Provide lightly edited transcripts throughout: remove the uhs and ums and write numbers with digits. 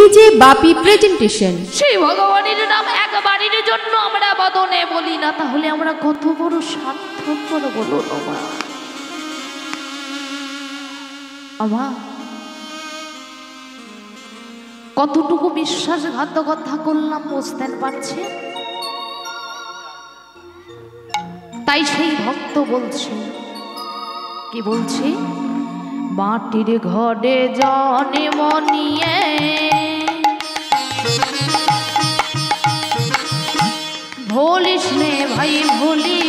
DJ বাপি presentation. সেই ভগবানের নাম একবারের জন্য আমরা বদনে বলি না, তাহলে আমরা কত বড় স্বার্থপর বলুন মা। আমার কতটুকু বিশ্বাসঘাতকতা করলাম বুঝতে পারছে। তাই সেই ভক্ত বলছে, কি বলছে, মাটির ঘরে জন্ম নিয়ে ভুলিস নে ভাই ভুলি,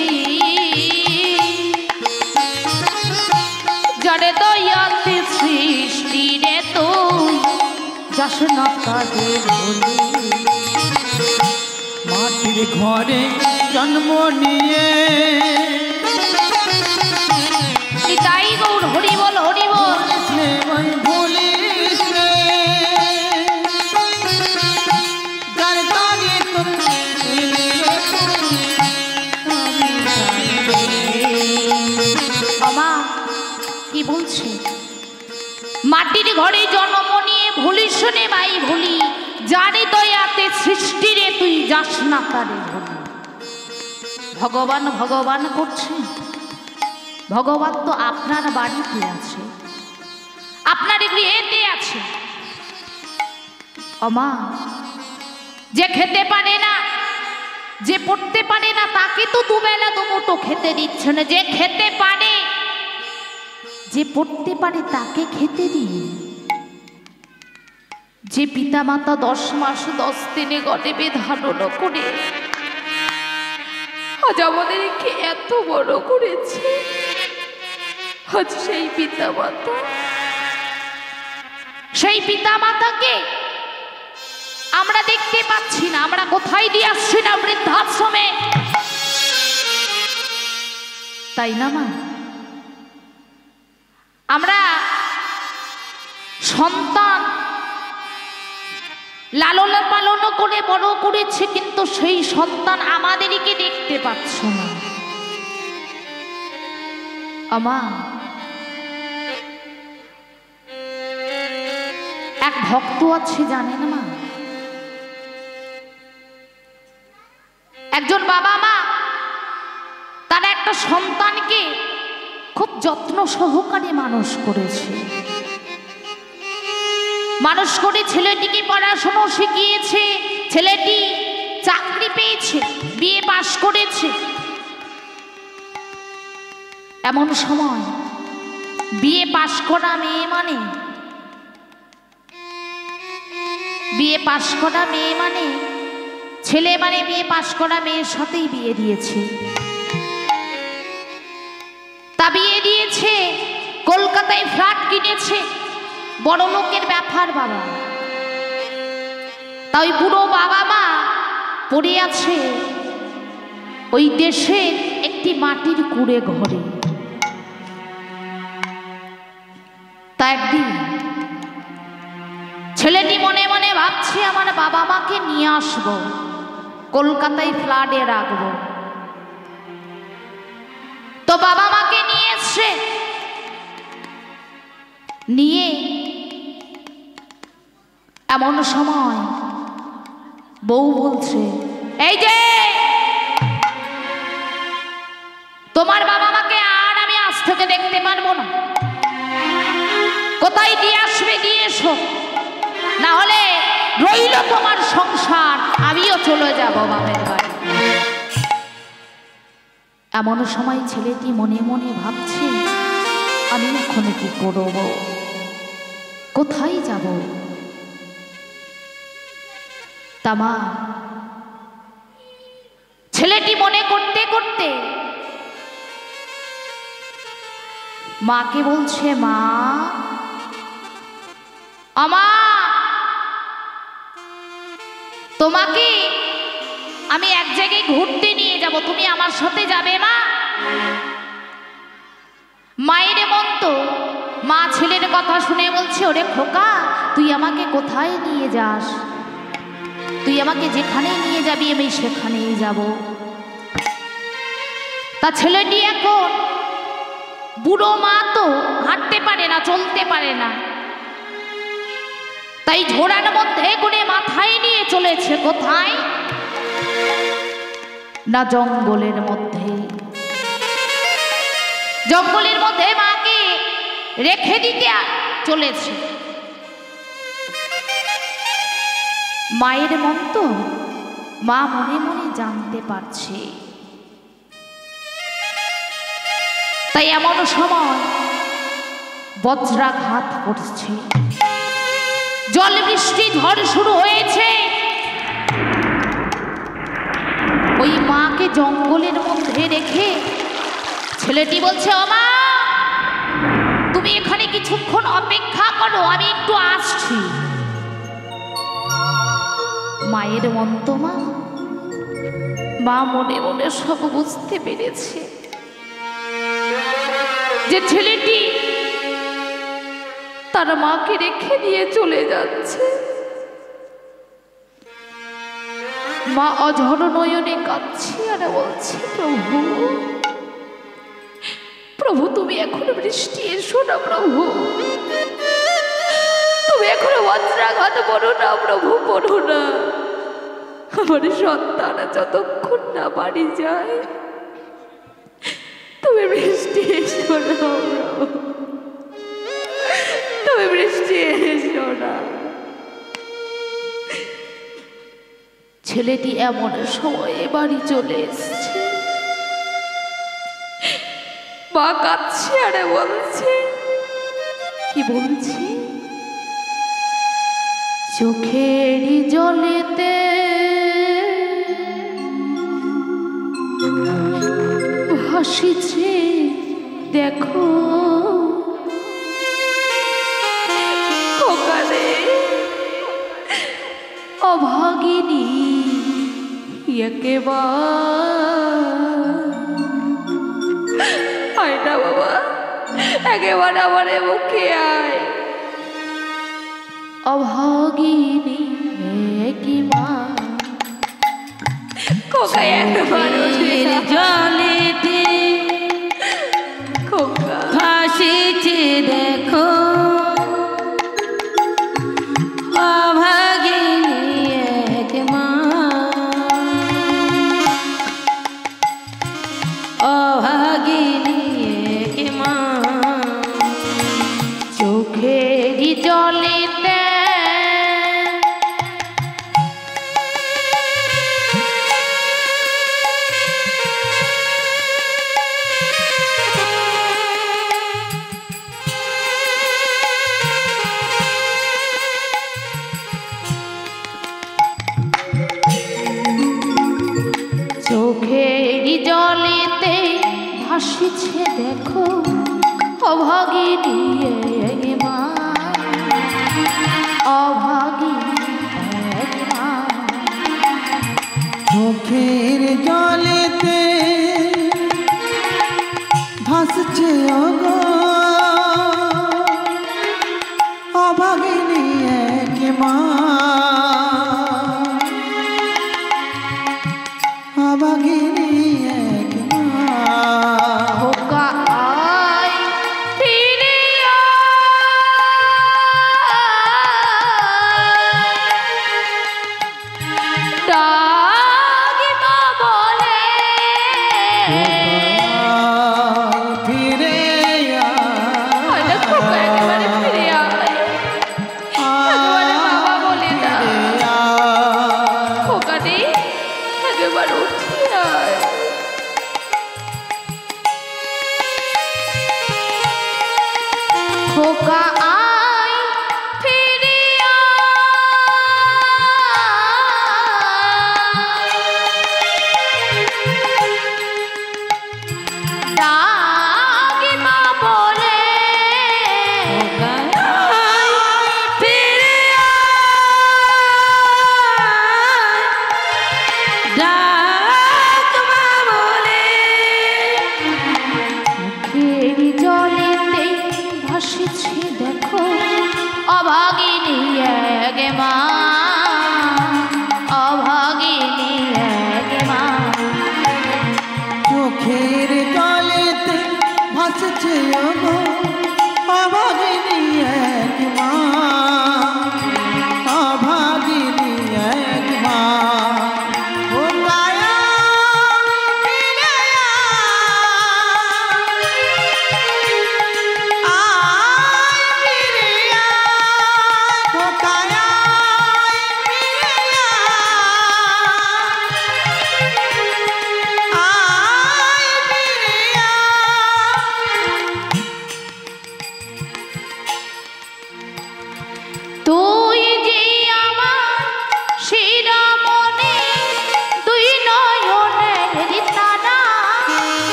যারে দয়াতে সৃষ্টি রে তুই যাস না তাদের ভুলি। মাটির ঘরে জন্ম নিয়ে তাই গৌর হরি বল হরি বল। ভুলিস রে যার তারে আমা কি বলছে, মাটির ঘরে জন্ম নিয়ে ভুলিস নে ভাই ভুলি, যারে দয়াতে সৃষ্টি রে তুই যাস না তারে ভুলি। ভগবান ভগবান করছে, ভগবান তো আপনার বাড়িতে আছে, আপনার গৃহেতে আছে। আমা যে খেতে পারে না, যে পড়তে পারে না, তাকে তো দুবেলা দুমুঠো খেতে দিচ্ছে না। যে খেতে পারে, যে পড়তে পারে, তাকে খেতে দিই। যে পিতা মাতা 10 মাস 10 দিনে গর্ভে ধারণ করে আজ আমাদেরকে এত বড় করেছে, আজ সেই পিতা মাতা, সেই পিতা মাতাকে আমরা দেখতে পাচ্ছি না। আমরা কোথায় দিয়ে আসছি না, বৃদ্ধাশ্রমে, তাই না মা? আমরা সন্তান লালন পালন করে বড় করেছি, কিন্তু সেই সন্তান আমাদেরকে দেখতে পাচ্ছ না। আমা এক ভক্ত আছে জানেন মা, একজন বাবা মা তারা একটা সন্তানকে খুব যত্ন সহকারে মানুষ করেছে। মানুষ করে ছেলেটিকে পড়াশোনা শিখিয়েছে, ছেলেটি চাকরি পেয়েছে, বিয়ে পাশ করেছে। এমন সময় বিয়ে পাশ করা মেয়ে মানে, বিয়ে পাশ করা মেয়ে মানে, ছেলে মানে বিয়ে পাশ করা মেয়ের সাথেই বিয়ে দিয়েছে। তা বিয়ে দিয়েছে, কলকাতায় ফ্ল্যাট কিনেছে, বড় লোকের ব্যাপার বাবা। তাই বুড়ো বাবা মা পড়ে আছে ওই দেশের একটি মাটির কুড়ে ঘরে। তা একদিন ছেলেটি মনে মনে ভাবছে, আমার বাবা মাকে নিয়ে আসবো, কলকাতায় ফ্ল্যাটে রাখবো। তো বাবা মাকে নিয়ে এসছে, নিয়ে এমন সময় বউ বলছে, এই যে তোমার বাবা মাকে আর আমি আজ থেকে দেখতে পারবো না, কোথায় দিয়ে আসবে দিয়ে এসো, না হলে রইল তোমার সংসার, আমিও চলে যাব বাপের বাড়ি। এমন সময় ছেলেটি মনে মনে ভাবছে, আমি এখন কি করব, কোথায় যাব? তামা ছেলেটি মনে করতে করতে মাকে বলছে, মা আমা তোমাকে আমি এক জায়গায় ঘুরতে নিয়ে যাব, তুমি আমার সাথে যাবে মা? মায়ের মন তো, মা ছেলের কথা শুনে বলছে, ওরে খোকা তুই আমাকে কোথায় নিয়ে যাস, তুই আমাকে যেখানে নিয়ে যাবি আমি সেখানেই যাব। তা ছেলেটি এখন বুড়ো মা তো হাঁটতে পারে না, চলতে পারে না, তাই ঝোড়ার মধ্যে করে মাথায় নিয়ে চলেছে কোথায় না জঙ্গলের মধ্যে। জঙ্গলের মধ্যে মাকে রেখে দিতে চলেছে। মায়ের মন তো মা মনে মনে জানতে পারছে। তাই এমন সময় বজ্রাঘাত করছে, জল বৃষ্টি ঝড় শুরু হয়েছে। ওই মাকে জঙ্গলের মধ্যে রেখে ছেলেটি বলছে, ও মা, তুমি এখানে কিছুক্ষণ অপেক্ষা করো, আমি একটু আসছি। মায়ের মন তো মা মনে মনে সব বুঝতে পেরেছে যে ছেলেটি তার মাকে রেখে দিয়ে চলে যাচ্ছে। মা অঝর নয়নে কাঁদছে আর বলছে, প্রভু প্রভু, তুমি এখন বৃষ্টি এসো না প্রভু, তুমি এখনো বজ্রাঘাত পড়ো না প্রভু, পড়ো না। আমার সন্তান যতক্ষণ না বাড়ি যায়, তুমি বৃষ্টি এসো না প্রভু, তুমি বৃষ্টি এসো না। ছেলেটি এমন সময়ে বাড়ি চলে এসছে। মা কাঁদছে আর বলছে, কি বলছি, চোখেরই জলেতে ভাসিছে দেখো ওখানে অভাগিনী একেবারে না বাবা, একেবারে আমার মুখে আয়। অভাগিনী কি মা কোকায় জলেতে খোকা ভাসিছে দেখো অভাগিনী এক মা, অভাগিনী এক মা, চোখেরই জলেতে চোখেরই জলেতে ভাসিছে দেখো অভাগিনী এক মা, অভাগিনী এক মা, চোখের জলেতে ভাসছে ওগো অভাগিনী এক মা, অভাগিনী এক মা। খোকা আয় ফিরে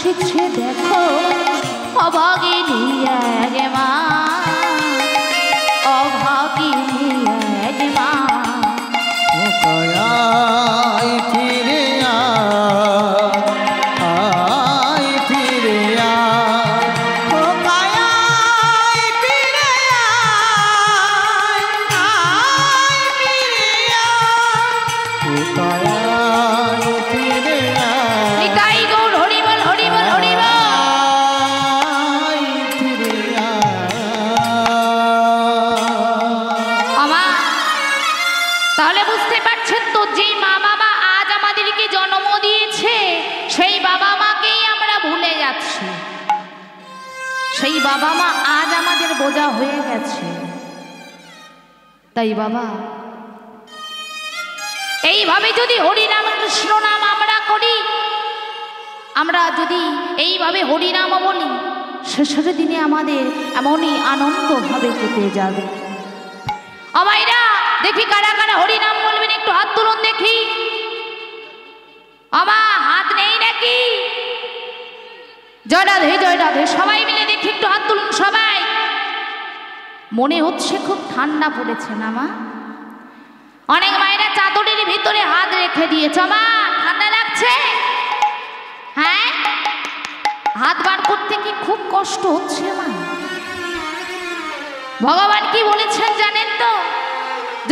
এসেছে দেখো অভাগিনী এক মা, অভাগিনী এক মা। আয় ফিরে আয় ফিরে আয়, ও আয় ফিরে আয় ফিরে আয়, ও আয় ফিরে আয়। নিতাই গৌর হরি বল হরি বল হরি বল। আয় ফিরে আমা তাহলে বুঝতে পারছেন তো, যে মা বাবা আজ আমাদেরকে জন্ম দিয়েছে সেই বাবা মাকেই আমরা ভুলে যাচ্ছি। সেই বাবা মা আজ আমাদের বোঝা হয়ে গেছে। তাই বাবা এইভাবে যদি হরিনাম কৃষ্ণ নাম আমরা করি, আমরা যদি এইভাবে হরিনাম বলি, শেষের দিনে আমাদের এমনই আনন্দভাবে কেটে যাবে। আমাইরা দেখি কারা কারা হরিনাম বলবেন, একটু হাত তুলুন দেখি। আমার হাত নেই নাকি? জয় রাধে জয় রাধে, সবাই মিলে দেখি একটু হাত তুলুন সবাই। মনে হচ্ছে খুব ঠান্ডা পড়েছে না মা? অনেক মায়েরা চাদরের ভিতরে হাত রেখে দিয়েছে। মা ঠান্ডা লাগছে? হ্যাঁ, হাত বার করতে কি খুব কষ্ট হচ্ছে মা? ভগবান কি বলেছেন জানেন তো?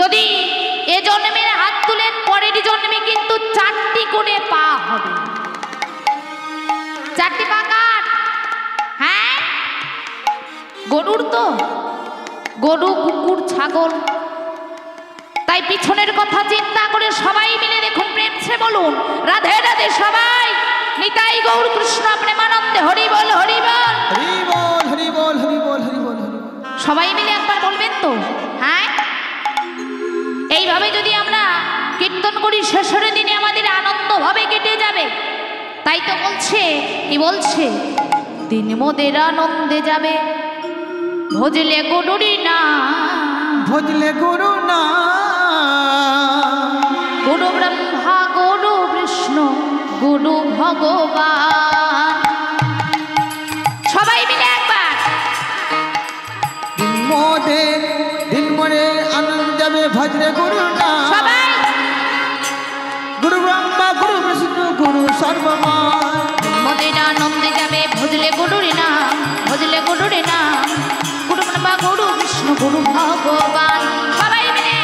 যদি এ জন্মের হাত তুলেন, পরের জন্মে কিন্তু 4টি করে পা হবে। 4টি পা কার? হ্যাঁ, গরুর তো, গরু কুকুর ছাগল। তাই পিছনের কথা চিন্তা করে সবাই মিলে দেখুন, প্রেমছে বলুন রাধে রাধে সবাই। নিতাই গৌর কৃষ্ণ প্রেমানন্দে হরি বল হরি বল হরি বল হরি বল হরি বল হরি বল হরি বল। সবাই মিলে একবার বলবেন তো? হ্যাঁ, এইভাবে যদি আমরা কীর্তন করি, শেষের দিনে আমাদের আনন্দভাবে কেটে যাবে। তাই তো বলছে, কি বলছে? দিন মোদের আনন্দে যাবে, ভজলে গরুরি না, ভজলে গুরু না, গুরু ব্রহ্মা গুরু বিষ্ণু গুরু ভগবান। সবাই মিলে একবার দিন মোরে আনন্দ যাবে, ভজলে গুরু না, সবাই। গুরু ব্রহ্মা গুরু বিষ্ণু গুরু সর্বময়। মোদের আনন্দে যাবে, ভজলে গরুর নাম, ভজলে গরুর নাম, গুরু ব্রহ্মা গুরু বিষ্ণু গুরু ভগবান। সবাই মিলে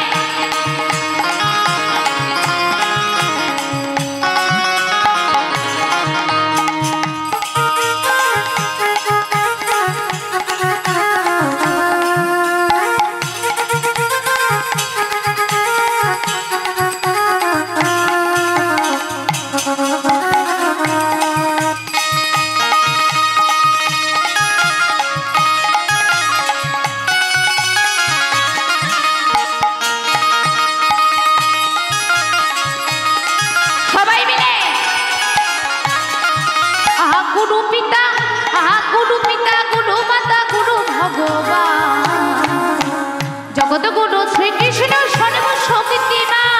জগৎগুরু শ্রীকৃষ্ণ সর্বশক্তিমান।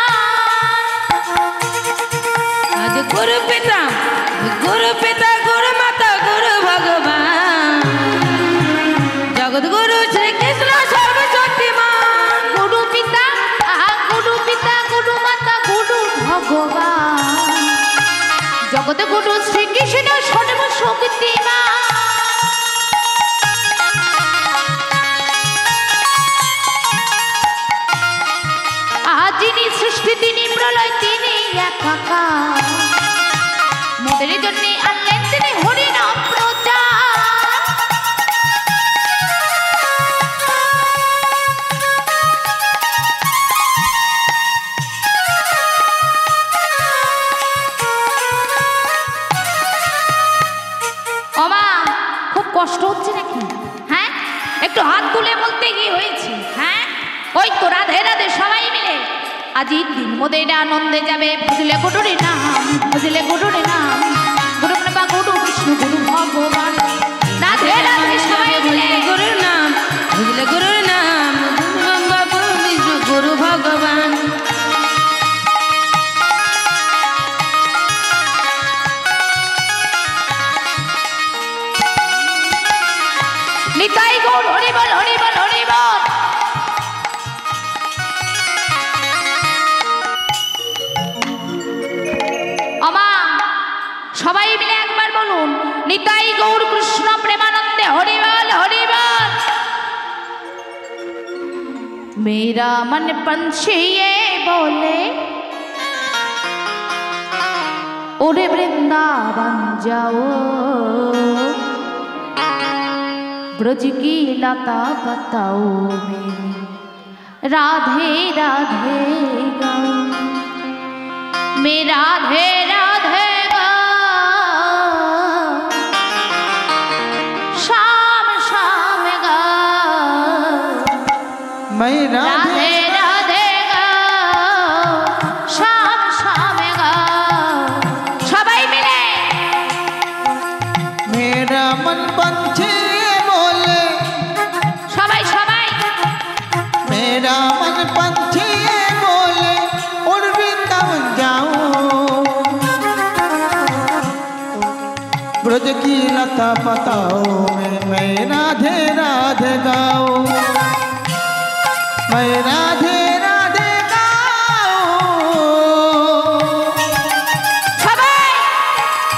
গুরু পিতা গুরু মাতা গুরু ভগবান, জগৎগুরু শ্রীকৃষ্ণ সর্বশক্তিমান। গুরু পিতা গুরু মাতা গুরু ভগবান, জগৎগুরু শ্রীকৃষ্ণ সর্বশক্তিমান। যিনি সৃষ্টি তিনি প্রলয় তিনি একাকার, মোদের জন্য আনলেন তিনি হরিনাম প্রচার। ওমা খুব কষ্ট হচ্ছে নাকি? হ্যাঁ, একটু হাত তুলে বলতে কি হয়েছে? হ্যাঁ, ওই তো রাধে রাধে সবাই মিলে। আজি দিন মোদের আনন্দে যাবে, ভজলে গুরুর নাম, ভজলে গুরুর নাম, গুরু ব্রহ্মা গুরু বিষ্ণু গুরু ভগবান। রাধে রাধে সবাই মিলে গুরুর নাম, ভজলে গুরুর নাম, গুরু ব্রহ্মা গুরু বিষ্ণু গুরু ভগবান। मेरा मन पंछी ये बोले ओरे वृंदावन जाओ, ब्रज की लता बताओ मेरी राधे राधे गाओ, मैं राधे राधे गाओ, शाम शाम गाओ, मैं राधे राधे गाओ, शाम शाम गाओ, सबाई मिले मेरा मन पंछी बोले, सबाई सबाई मेरा मन पंछी बोले और वृंदावन जाऊं, ब्रज की लता बताओ मैं राधे राधे गाओ, मैं राधे राधे गाओ, सबाई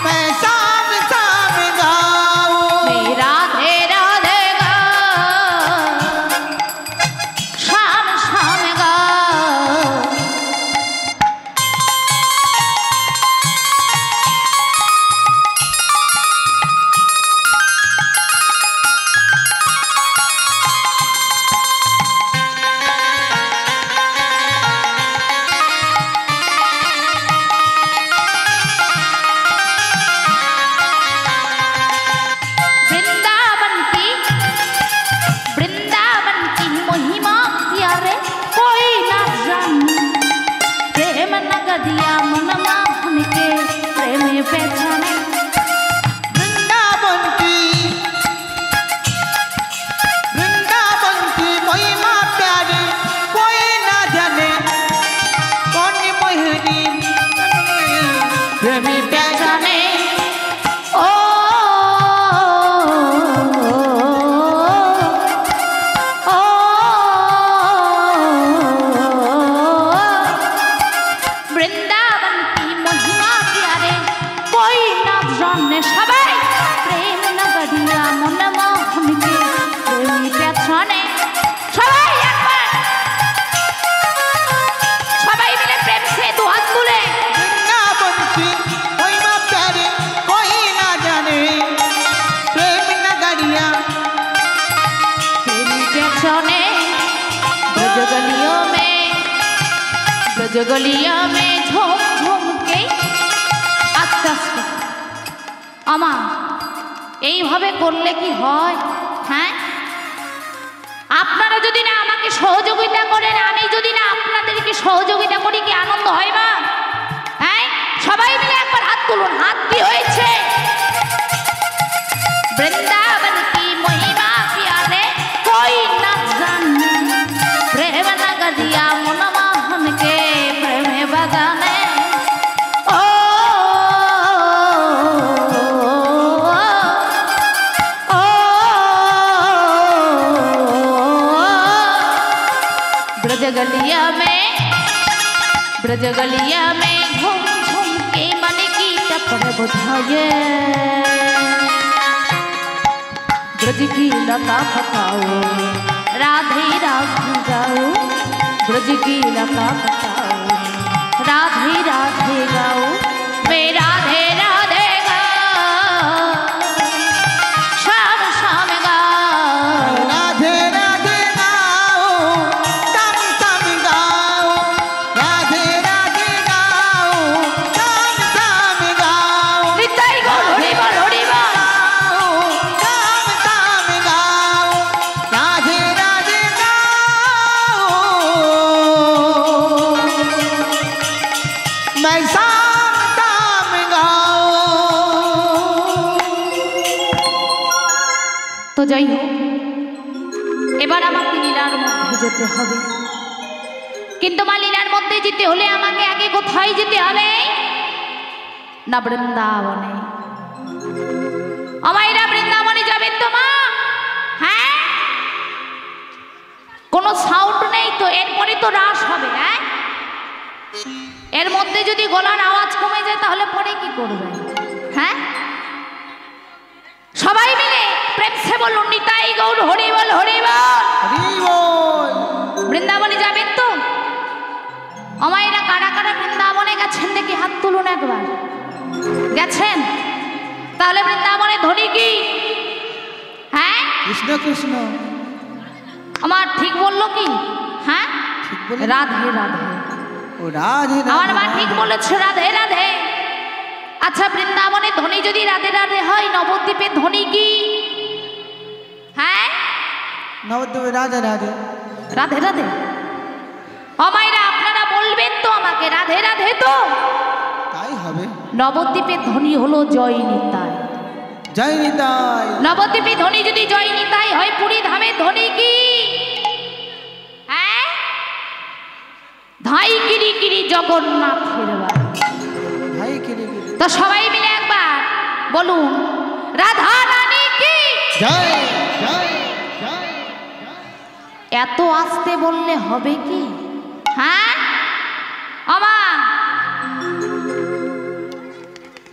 मैं शाम शाम गाओ, मैं राधे राधे गाओ, शाम शाम गाओ, वृंदावन की महिमा यारे कोई ना जाने, प्रेम नगरिया मन मोहन के प्रेम पहचाने, वृंदावन की महिमा प्यारी कोई ना जाने, कौन मोहिनी प्रेमी पहचाने ओ वृंदावन की महिमा प्यारे कोई ना जाने, सबाई प्रेम नगरिया मन मोहन के प्रेम पहचाने, सबाई एक बार सबाई मिले प्रेम से दो हाथ तुले, वृंदावन की महिमा प्यारी कोई ना जाने, प्रेम नगरिया प्रेम पहचाने, ब्रज गलियों में झूम झूम के আস্তে আস্তে আমা এইভাবে করলে কি হয়? হ্যাঁ, আপনারা যদি না আমাকে সহযোগিতা করেন, আমি যদি না আপনাদেরকে সহযোগিতা করি, কি আনন্দ হয় না? হ্যাঁ, সবাই মিলে একবার হাত তুলুন, হাত কি হয়েছে? वृंदावन की महिमा प्यारे कोई ना जाने, प्रेम नगरिया मन मोहन के प्रेम बगाने, ओ ओ ब्रज गलिया में झूम झूम के मन की टपर बुझाए, ब्रज की लता बताओ राधे राधे गाओ, ब्रज की लता बताओ राधे राधे गाओ, मैं राधे राधे गाओ, शाम शाम गाओ, राधे राधे गाओ, शाम शाम गाओ, राधे राधे गाओ, शाम शाम गाओ, निताई गौर हरि बोल हरि बोल, शाम शाम गाओ, राधे राधे गाओ, मैं शाम शाम गाओ। তো যাই হোক, এবার আমাকে লীলার মধ্যে যেতে হবে, কিন্তু মা লীলার মধ্যে যেতে হলে আমাকে আগে কোথায় যেতে হবে? না বৃন্দাবনে। আমায়রা বৃন্দাবনে যাবেন তো মা? হ্যাঁ, কোনো সাউন্ড নেই তো, এরপরে তো রাস হবে। হ্যাঁ, এর মধ্যে যদি গলার আওয়াজ কমে যায় তাহলে পরে কি করবে? হ্যাঁ, সবাই মিলে প্রেম সে বলুন নিতাই গৌর হরি বল হরি বল। हरि बोल। বৃন্দাবনে যাবেন তো? আমায়রা কারা কারা বৃন্দাবনে গেছেন দেখি হাত তুলুন একবার। গেছেন? তাহলে বৃন্দাবনে ধ্বনি কি? হ্যাঁ, কৃষ্ণ কৃষ্ণ। আমার ঠিক বললো কি? হ্যাঁ, ঠিক বলে রাধে রাধে। ও রাধে আমার মা রাধে। ঠিক বলেছে, রাধে রাধে। আচ্ছা, বৃন্দাবনে ধ্বনি যদি রাধে রাধে হয়, নবদ্বীপে ধ্বনি কি? হ্যাঁ, নবদ্বীপে রাধে রাধে। রাধে রাধে। আমায়রা আপনারা বলবেন তো আমাকে, রাধে রাধে তো? তাই হবে। নবদ্বীপের ধ্বনি হলো জয় নিতাই। জয় নিতাই। নবদ্বীপে ধ্বনি যদি জয় নিতাই হয়, পুরী ধামে ধ্বনি কি? হ্যাঁ, ধাই কিরি কিরি জগন্নাথের বাড়ি। ভাই কিরে কিরে। তো সবাই মিলে একবার বলুন, রাধা রানী কি জয় জয় জয়। এত আস্তে বললে হবে কি? হ্যাঁ, আমা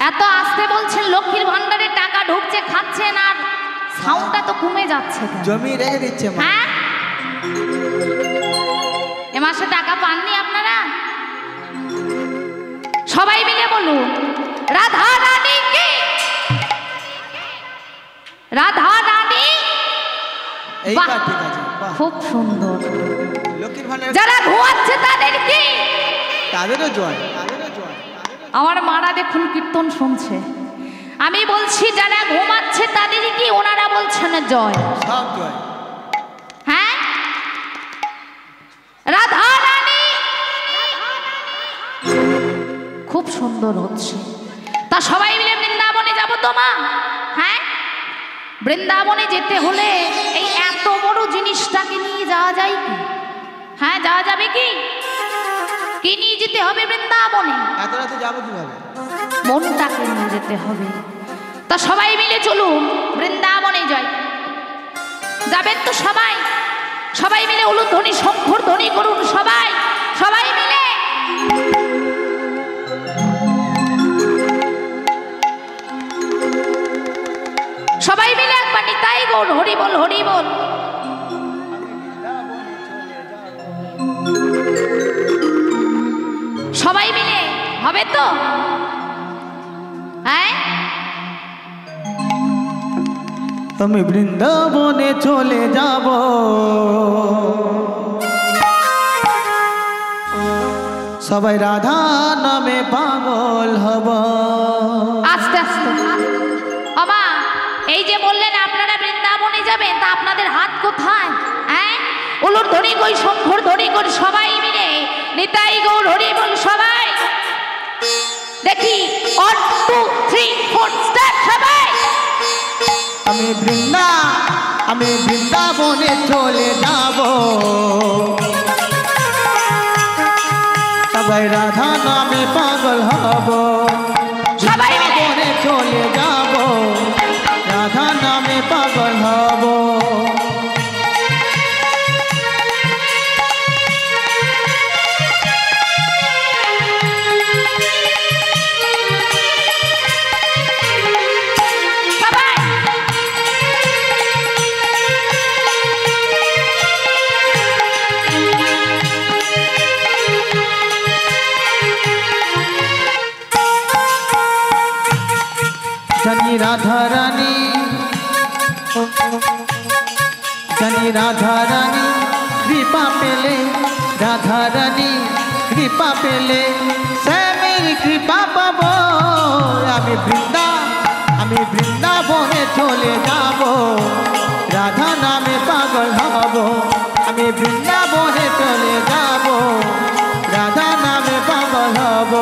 এত আস্তে বলছেন, লক্ষ্মীর ভান্ডারে টাকা ঢুকছে, খাচ্ছেন, আর সাউন্ডটা তো কমে যাচ্ছে কেন? জমি রেখে দিচ্ছে মা। হ্যাঁ, এ মাসে টাকা পাননি আপনারা? সবাই মিলে বলুন, রাধা রানী কি? রাধা রানী। এইবার বাহ, ঠিক আছে। বাহ, খুব সুন্দর। লক্ষ্মীর ভান্ডার। যারা ঘুমাচ্ছে তাদের কি? তাদেরও জয়, তাদেরও জয়। আমার মারা দেখুন কীর্তন শুনছে। আমি বলছি যারা ঘুমাচ্ছে তাদের কি? ওনারা বলছেন জয়। সব জয়। হ্যাঁ, রাধা রানী। খুব সুন্দর হচ্ছে। তা সবাই মিলে বৃন্দাবনে যাব তো মা? হ্যাঁ, বৃন্দাবনে যেতে হলে এই এত বড় জিনিসটাকে নিয়ে যাওয়া যায় কি? হ্যাঁ, যাওয়া যাবে কি? কি নিয়ে যেতে হবে বৃন্দাবনে? এত রাতে যাবো কিভাবে? মনটাকে নিয়ে যেতে হবে। তা সবাই মিলে চলুন বৃন্দাবনে যাই। যাবেন তো সবাই? সবাই মিলে উলুধ্বনি শঙ্খর ধ্বনি করুন সবাই, সবাই মিলে। সবাই মিলে একবার নিতাই গৌর হরি বল, হরি বল। সবাই মিলে হবে তো? হ্যাঁ, আমি বৃন্দাবনে চলে যাব, সবাই রাধা নামে পাগল হব। আস্তে আস্তে। বাবা, এই যে বললেন আপনারা বৃন্দাবনে যাবেন, তা আপনাদের হাত কোথায়? হ্যাঁ, উলুর ধ্বনি কই, শঙ্খর ধ্বনি কই, সবাই মিলে নিতাই গৌর হরি বল সবাই। দেখি 1 2 3 4 স্টার্ট সবাই। আমি বৃন্দাবনে চলে যাব, সবাই রাধা নামে পাগল হব। সবাই মিলে। বৃন্দাবনে চলে যাব, রাধা নামে পাগল হব। সবাই জানি রাধা রানী, জানি রাধা রানী কৃপা পেলে, রাধা রানী কৃপা পেলে স্বামীর কৃপা পাব। আমি বৃন্দাবনে চলে যাব, রাধা নামে পাগল হব। আমি বৃন্দাবনে চলে যাব, রাধা নামে পাগল হব।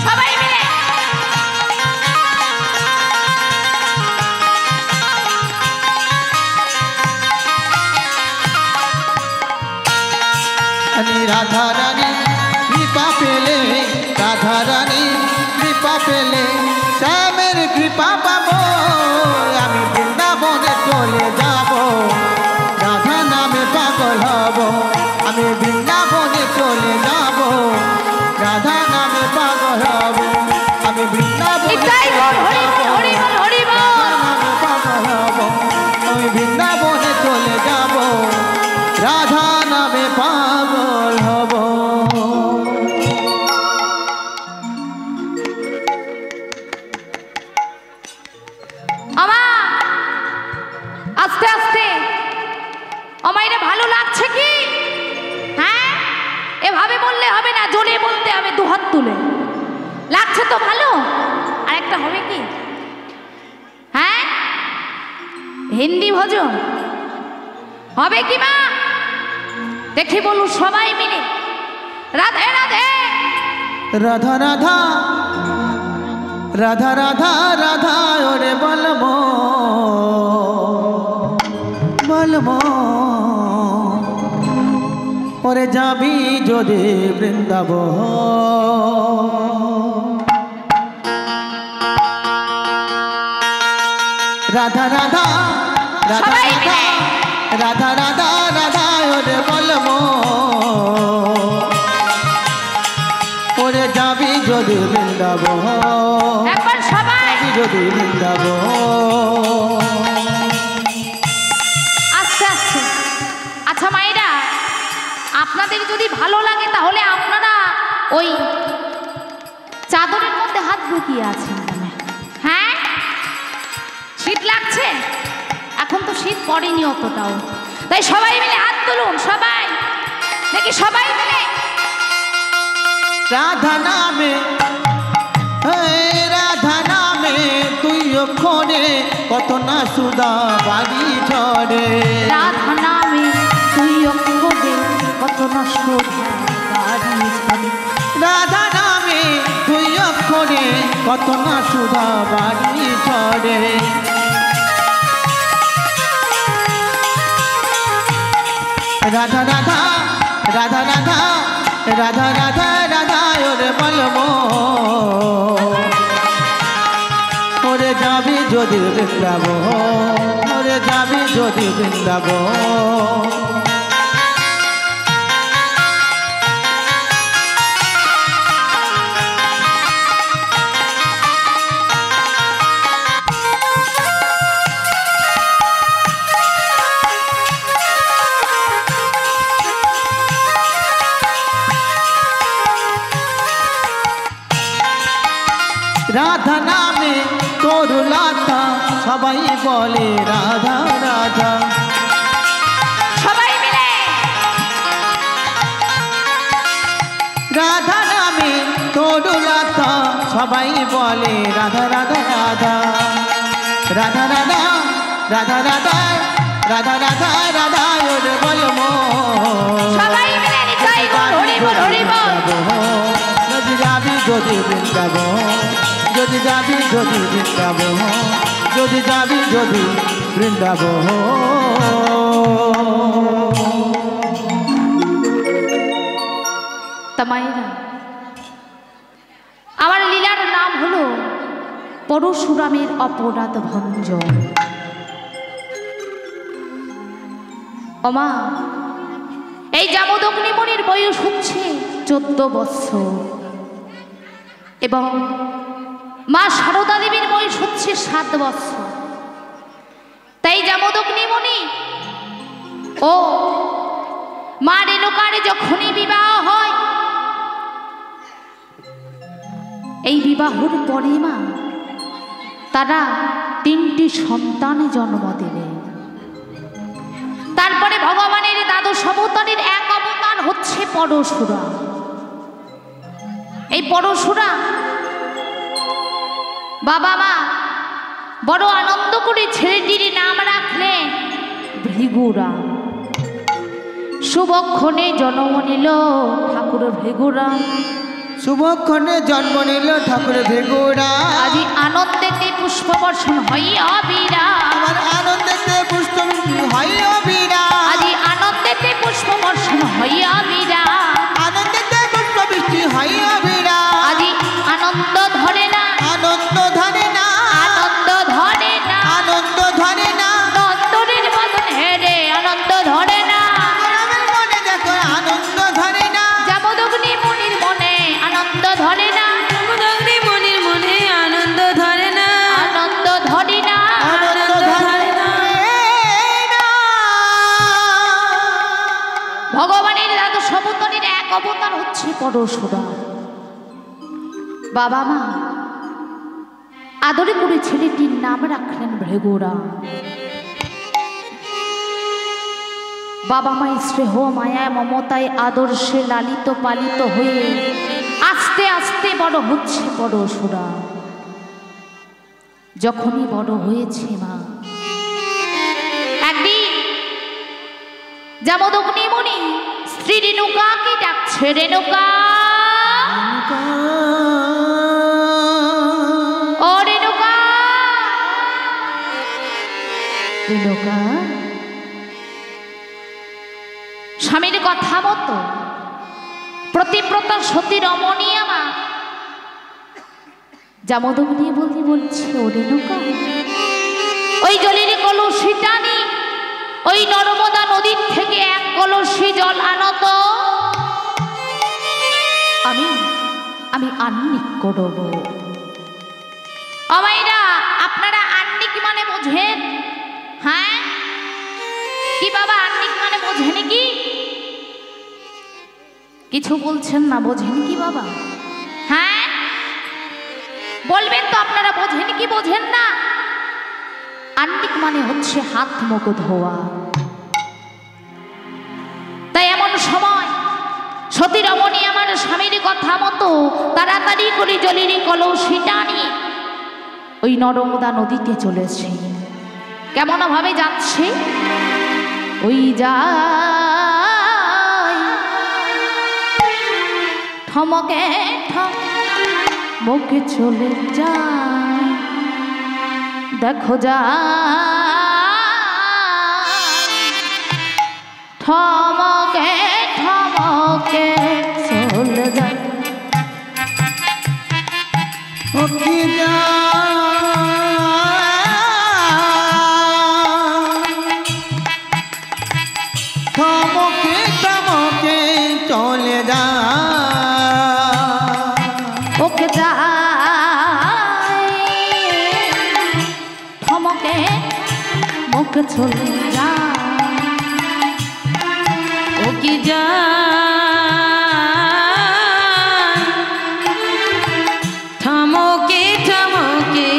সবাই মিলে। রাধা রানী কৃপা পেলে, রাধা রানী কৃপা পেলে শ্যামের কৃপা পাবো। আমি বৃন্দাবনে চলে যাব, রাধা নামে পাগল হব। আমি বৃন্দাবনে চলে যাব, রাধা নামে পাগল হব। আমি বৃন্দাবনে নিতাই গৌর হরি বল, হরি বল, হরি বল। রাধা নামে পাগল হব। আমি বৃন্দাবনে চলে যাব, রাধা নামে এভাবে বললে হবে না, জোরে বলতে হবে দুহাত তুলে। লাগছে তো ভালো? আর একটা হবে কি, হ্যাঁ হিন্দি ভজন হবে কি মা? দেখি বলুন সবাই মিলে, রাধে রাধে। রাধা রাধা রাধা রাধা রাধা ওরে বলবো বলবো ওরে যাবি যদি বৃন্দাবন। রাধা রাধা রাধা সবাই রাধা মিলে। রাধা রাধা রাধা ওরে বলবো ওরে যাবি যদি বৃন্দাবন, একবার সবাই যাবি যদি বৃন্দাবন। আস্তে আস্তে। আচ্ছা মায়েরা, আপনাদের যদি ভালো লাগে তাহলে আপনারা ওই চাদরের মধ্যে হাত ঢুকিয়ে আছেন কেন? হ্যাঁ শীত লাগছে? এখন তো শীত পড়েনি অতটাও, তাই সবাই মিলে হাত তুলুন, সবাই দেখি সবাই মিলে। রাধা নামে রাধা নামে তুই ওখানে কত না সুদা বাড়ি ঝরে। রাধা নামে তুই অক্ষরে কত না শোধা বাড়ি ঝরে। রাধা নামে তুই ওখানে কত না সুদা বাড়ি ঝরে। রাধা রাধা রাধা রাধা রাধা রাধা রাধা ওরে বলবো ওরে যাবি যদি বৃন্দাবন, ওরে যাবি যদি বৃন্দাবন। রাধা নামে তোর লাথা সবাই বলে রাধা রাধা। সবাই মিলে। রাধা নামে তোর লাথা সবাই বলে রাধা রাধা রাধা। রাধা রাধা রাধা রাধা রাধা রাধা রাধা ওরে বলবো সবাই মিলে নিতাই গৌর হরি বল হরি বল। যদি যাবি যদি বৃন্দাবন, যদি যাবি যদি বৃন্দাবন, যদি যাবি যদি বৃন্দাবন। তা মায়েরা, আমার লীলার নাম হলো পরশুরামের অপরাধ ভঞ্জন। ওমা, এই জামদগ্নিমণির বয়স হচ্ছে 14 বৎসর এবং মা সারদা দেবীর বয়স হচ্ছে 7 বৎসর। তাই জামদগ্নিমণি ও মা রেণুকার যখনই বিবাহ হয়, এই বিবাহর পরে মা তারা 3টি সন্তান জন্ম দেবে। তারপরে ভগবানের দ্বাদশ অবতারের এক অবতার হচ্ছে পরশুরাম। এই পরশুরাম বাবা মা বড় আনন্দ করে ছেলেটির নাম রাখলেন ভৃগুরাম। শুভক্ষণে জন্ম নিল ঠাকুর ভৃগুরাম। শুভক্ষণে জন্ম নিল ঠাকুর ভৃগুরাম। আজি আনন্দেতে পুষ্পবর্ষণ হইয়া বিরাম। আমার আনন্দেতে পুষ্পবৃষ্টি হইয়া বিরাম। আজি আনন্দেতে পুষ্পবর্ষণ হইয়া বিরাম। আনন্দেতে পুষ্পবৃষ্টি হইয়া বিরাম। আজি আনন্দ ধরে না, আনন্দ ধরে না, আনন্দ ধরে না, আনন্দ ধরে না। নন্দনের মতন হেরে আনন্দ ধরে না। রামের মনে দেখো আনন্দ ধরে না। জামদগ্নি মুনির মনে আনন্দ ধরে না, জামদগ্নিমণির মনে আনন্দ ধরে না, আনন্দ ধরে না। আনন্দ ধরে না। ভগবানের দ্বাদশ অবতারের এক অবতার হচ্ছে পরশুরাম। বাবা মা আদরে করে ছেলেটির নাম রাখলেন ভৃগুরাম। বাবা মায়ের স্নেহ মায়ায় মমতায় আদর্শে লালিত পালিত হয়ে আস্তে আস্তে বড় হচ্ছে বড় সুরা। যখনই বড় হয়েছে মা, একদিন জামদগ্নিমুনি স্ত্রী রেণুকাকে ডাকছে, রেণুকা ও রেণুকা, রেণুকা স্বামীর কথা মতো প্রতিব্রত সতী রমণী মা জামদগ্নি বলতে বলছে, ও রেণুকা ওই জলের কলসিটা নি ওই নর্মদা নদীর থেকে এক কলসি জল আনো তো, আমি আন্নিক করব। অমাইরা আপনারা আন্নিক মানে বোঝেন? হ্যাঁ কি বাবা আন্নিক মানে বোঝেন কি? কিছু বলছেন না, বোঝেন কি বাবা? হ্যাঁ বলবেন তো আপনারা বোঝেন কি বোঝেন না? আন্নিক মানে হচ্ছে হাত মুখ ধোয়া। তাই এমন সময় সতী রমণী আমার স্বামীর কথা মতো তাড়াতাড়ি করে জলের কলসিটা নিয়ে ওই নর্মদা নদীতে চলেছে। কেমন ভাবে যাচ্ছে? ওই যায় ঠমকে ঠমকে চলে যায়, দেখো যা ঠমকে ঠমকে চলে যায়, ওকে যা থমকে থমকে চলে যা, ওকে যায় ঠমকে মুখে চলে যায়, ওকে যা থমকে থমকে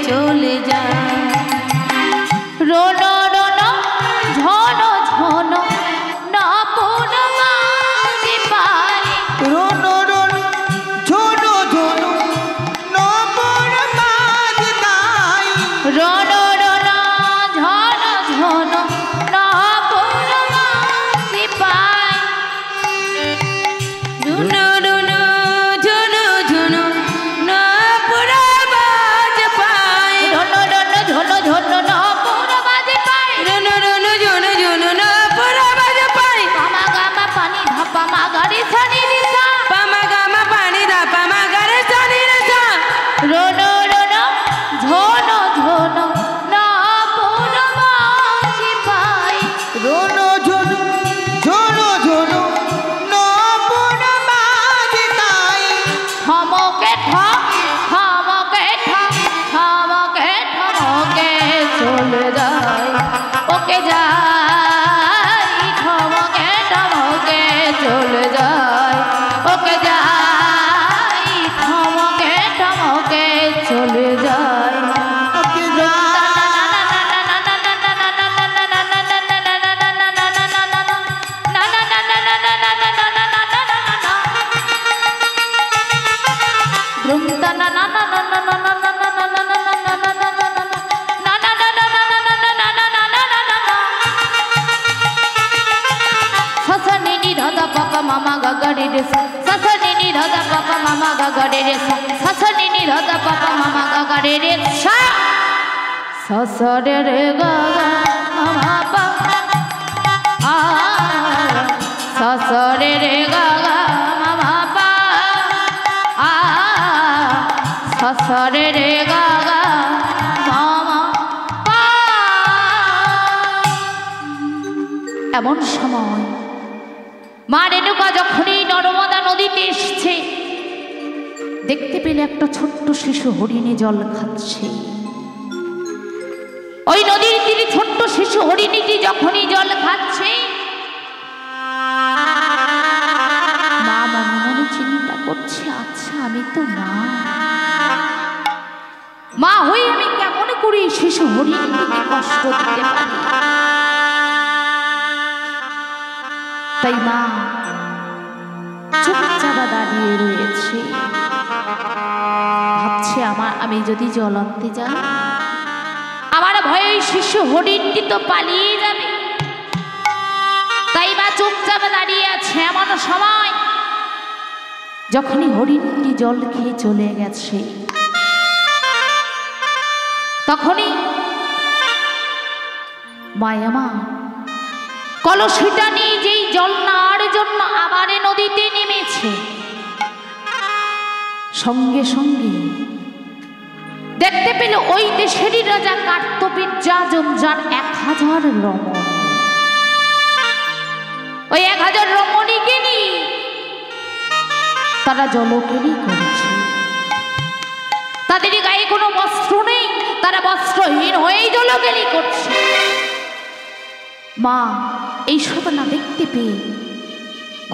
চলে যায়, রোনো রোনো ঝনো ঝনো না পূর্ণমাসি পাই, রোনো রোনো ঝোনো ঝোনো নবর মাঝ তাই, রোনো রোনো ঝনো ঝনো না পূর্ণমাসি পাই, রুনো রুনো ঝুনু ঝুনু না পুরা বাজ পায়, রোনো রোনো ঝনো ঝনো না পূর্ণমাসি পাই, রুনো রুনো ঝুনু ঝুনু না পুরা বাজ পায়, পামা গামা পানি ধাপা মা গাড়ি ছানি দিশা, পামা গামা পানি দা পামা গারে জানি রে যা, রোনো রোনো ঝনো ঝনো না পূর্ণমাসি পাই, রোনো ঝোনো ঝোনো ঝোনো নবর মাঝ তাই, থমকে ঠম থমকে ঠম থমকে ঠমকে চলে যায়, ওকে যায় থমকে ঠমকে চলে যায়, ওকে যায় থমকে ঠমকে চলে যায়, ওকে যা মামা গাগারে রে সাসনি নি রাধা পাপা মামা গাগারে রে সাসনি নি রাধা পাপা মামা গাগারে রে সা সসরে রে গাগা মামা পাপা আ সসরে রে গাগা মামা পা আ সসরে রে গাগা মামা পা। এমন সময় মা রেণুকা যখনই নর্মদা নদীতে এসছে, দেখতে পেলে একটা ছোট্ট শিশু হরিণে জল খাচ্ছে। ওই নদীর তীরে ছোট্ট শিশু হরিণীটি যখনই জল খাচ্ছে, মা মনে মনে চিন্তা করছে, আচ্ছা আমি তো মা হয়ে আমি কেমন করে শিশু হরিণীটিকে কষ্ট দিতে পারি। তাই মা চুপচাপ দাঁড়িয়ে রয়েছে, ভাবছে আমি যদি জল আনতে যাই আমার ভয়ে ওই শিশু হরিণটি তো পালিয়ে যাবে। তাই মা চুপচাপ দাঁড়িয়ে আছে। এমন সময় যখনই হরিণটি জল খেয়ে চলে গেছে, তখনই মায়া মা কলসিটা নিয়ে যেই জল নেওয়ার জন্য আবার নদীতে নেমেছে, সঙ্গে সঙ্গে দেখতে পেল ওই দেশেরই রাজা কার্তবীর্যা যার 1000 রমণ, ওই 1000 রমণীকে নিয়ে তারা জলকেলি করেছে। তাদের গায়ে কোনো বস্ত্র নেই, তারা বস্ত্রহীন হয়েই জলকেলি করছে। মা এই সব না দেখতে পেয়ে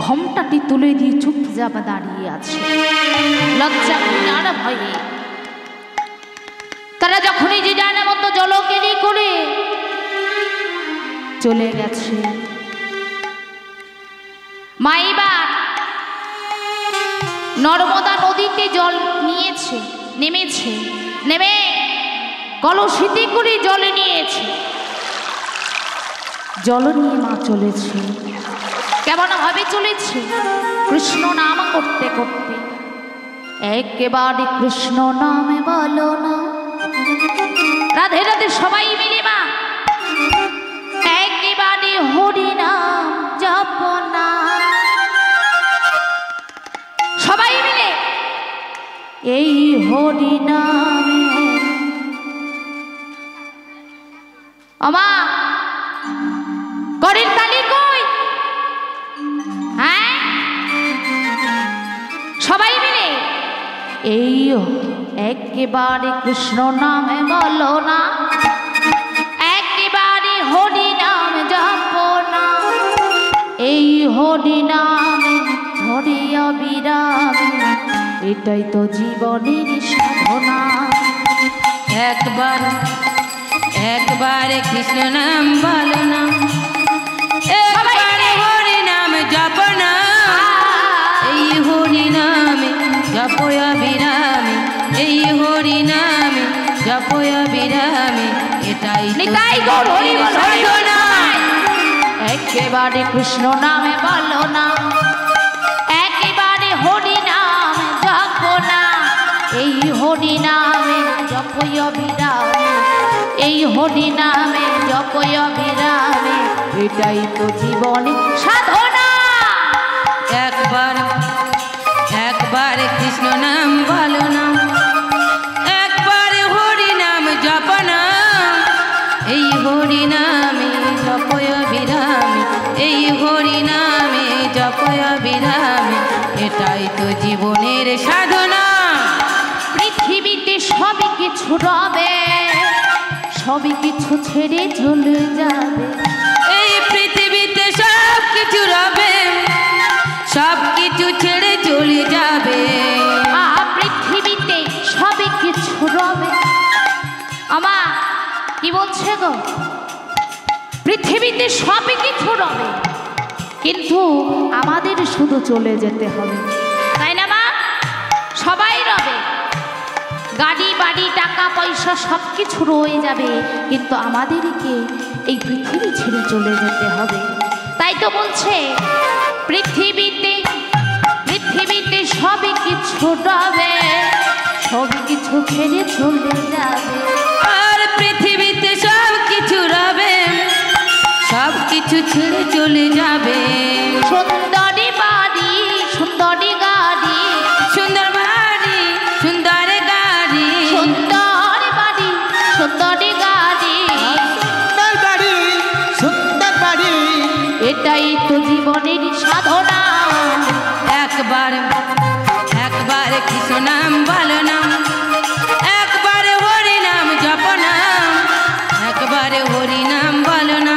ঘোমটাটি তুলে দিয়ে চুপচাপ দাঁড়িয়ে আছে, লজ্জা ঘৃণার ভয়ে। তারা যখনই যে জানা মতো জলকেলি করে চলে গেছে, মা এবার নর্মদা নদীতে জল নেমেছে, নেমে কলসিতে করে জল নিয়েছে। জল নিয়ে মা চলেছে। কেমন ভাবে চলেছে? কৃষ্ণ নাম করতে করতে। একেবারে কৃষ্ণ নামে বলো না, রাধে রাধে সবাই মিলে মা একেবারে হরি নাম জপ না, সবাই মিলে এই হরি নামে। আমা করের তালি কই? হ্যাঁ, সবাই মিলে এই একেবারে কৃষ্ণ নামে বলো না, একেবারে হরি নাম জপ না, এই হরি নামে হরি অবিরামে, এটাই তো জীবনের সাধনা। একবারে কৃষ্ণ নাম বলো না, একবারে হরি নাম জপ না, এই হরি নামে জপ অবিরামে, এই হরি নামে জপ অবিরামে, এটাই নিতাই গৌর হরি বল সাধনা। একেবারে কৃষ্ণ নামে বলো না, একেবারে হরি নাম জপ না, এই হরি নামে জপ অবিরামে, এই হরি নামে জপ অবিরামে, এটাই তো জীবনে সাধনা। একবারে কৃষ্ণ নাম বলো না, একবারে হরি নাম জপ না, এই হরি নামে জপ অবিরামে, এই হরি নামে জপ অবিরামে, এটাই তো জীবনের সাধনা। পৃথিবীতে সবই কিছু রবে, সবই কিছু ছেড়ে চলে যাবে, এই পৃথিবীতে সব কিছু রবে, সব কিছু ছেড়ে চলে যাবে। পৃথিবীতে সবই কিছু রবে। আমা কি বলছে গো? পৃথিবীতে সবই কিছু রবে, কিন্তু আমাদের শুধু চলে যেতে হবে, তাই না মা? সবাই রবে, গাড়ি বাড়ি টাকা পয়সা সব কিছু রয়ে যাবে, কিন্তু আমাদেরকে এই পৃথিবী ছেড়ে চলে যেতে হবে। তাই তো বলছে পৃথিবীতে সবই কিছু রবে, সবই কিছু ছেড়ে চলে যাবে, আর পৃথিবীতে সব কিছু রবে, সব কিছু ছেড়ে চলে যাবে। সুন্দরী বাড়ি, সুন্দরী গাড়ি, সুন্দর বাড়ি, সুন্দর গাড়ি, সুন্দর বাড়ি, সুন্দরী গাড়ি, সুন্দর বাড়ি, সুন্দর বাড়ি, এটাই তো জীবনের সাধনা। একবার কৃষ্ণ নাম বলো না, একবারে হরি নাম জপ না, একবারে হরি নাম বলো না,